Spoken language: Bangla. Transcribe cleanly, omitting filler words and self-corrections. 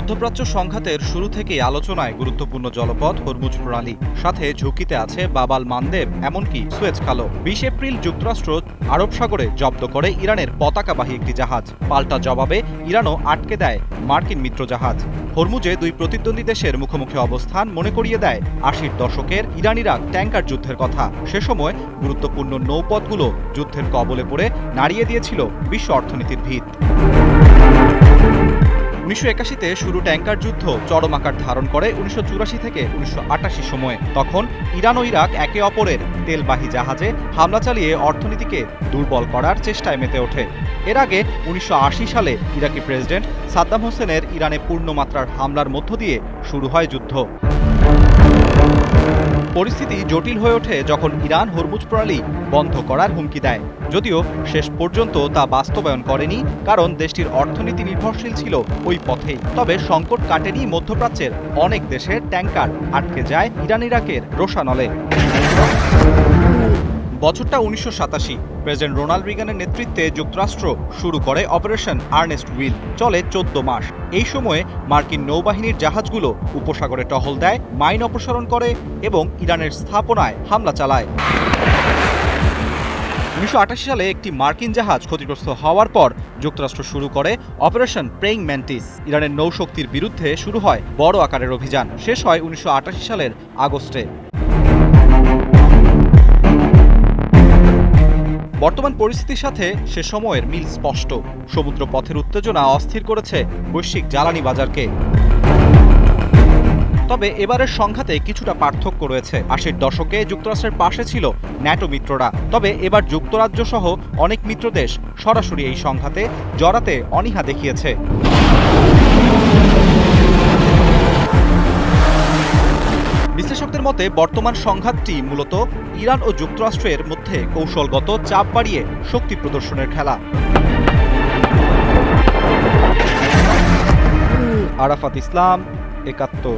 মধ্যপ্রাচ্য সংঘাতের শুরু থেকেই আলোচনায় গুরুত্বপূর্ণ জলপথ হরমুজ প্রণালী, সাথে ঝুঁকিতে আছে বাবাল মানদেব এমনকি সুয়েজ খালও। ২০ এপ্রিল যুক্তরাষ্ট্র আরব সাগরে জব্দ করে ইরানের পতাকাবাহী একটি জাহাজ। পাল্টা জবাবে ইরানও আটকে দেয় মার্কিন মিত্র জাহাজ। হরমুজে দুই প্রতিদ্বন্দ্বী দেশের মুখোমুখি অবস্থান মনে করিয়ে দেয় ৮০ দশকের ইরান ইরাক ট্যাঙ্কার যুদ্ধের কথা। সে সময় গুরুত্বপূর্ণ নৌপথগুলো যুদ্ধের কবলে পড়ে নাড়িয়ে দিয়েছিল বিশ্ব অর্থনীতির ভিত। ১৯৮১-তে শুরু ট্যাঙ্কার যুদ্ধ চরম আকার ধারণ করে ১৯৮৪ থেকে ১৯৮৮ সময়ে। তখন ইরান ও ইরাক একে অপরের তেলবাহী জাহাজে হামলা চালিয়ে অর্থনীতিকে দুর্বল করার চেষ্টায় মেতে ওঠে। এর আগে ১৯৮০ সালে ইরাকি প্রেসিডেন্ট সাদ্দাম হোসেনের ইরানে পূর্ণমাত্রার হামলার মধ্য দিয়ে শুরু হয় যুদ্ধ। পরিস্থিতি জটিল হয়ে ওঠে যখন ইরান হরমুজ প্রণালী বন্ধ করার হুমকি দেয়, যদিও শেষ পর্যন্ত তা বাস্তবায়ন করেনি, কারণ দেশটির অর্থনীতি নির্ভরশীল ছিল ওই পথেই। তবে সংকট কাটেনি মধ্যপ্রাচ্যের অনেক দেশের ট্যাঙ্কার আটকে যায় ইরান ইরাকের রোশানলে। বছরটা ১৯৮৭। প্রেসিডেন্ট রোনাল্ড রিগানের নেতৃত্বে যুক্তরাষ্ট্র শুরু করে অপারেশন আর্নেস্ট উইল। চলে ১৪ মাস। এই সময়ে মার্কিন নৌবাহিনীর জাহাজগুলো উপসাগরে টহল দেয়, মাইন অপসারণ করে এবং ইরানের স্থাপনায় হামলা চালায়। ১৯৮৮ সালে একটি মার্কিন জাহাজ ক্ষতিগ্রস্ত হওয়ার পর যুক্তরাষ্ট্র শুরু করে অপারেশন প্রেইং ম্যান্টিস। ইরানের নৌশক্তির বিরুদ্ধে শুরু হয় বড় আকারের অভিযান। শেষ হয় ১৯৮৮ সালের আগস্টে। বর্তমান পরিস্থিতির সাথে সে সময়ের মিল স্পষ্ট। সমুদ্র পথের উত্তেজনা অস্থির করেছে বৈশ্বিক জ্বালানি বাজারকে। তবে এবারের সংঘাতে কিছুটা পার্থক্য রয়েছে। ৮০ দশকে যুক্তরাষ্ট্রের পাশে ছিল ন্যাটো মিত্ররা, তবে এবার যুক্তরাজ্য সহ অনেক মিত্র দেশ সরাসরি এই সংঘাতে জড়াতে অনীহা দেখিয়েছে। বিশ্লেষকদের মতে বর্তমান সংঘাতটি মূলত ইরান ও যুক্তরাষ্ট্রের মধ্যে কৌশলগত চাপ বাড়িয়ে শক্তি প্রদর্শনের খেলা। আরাফাত ইসলাম, ৭১।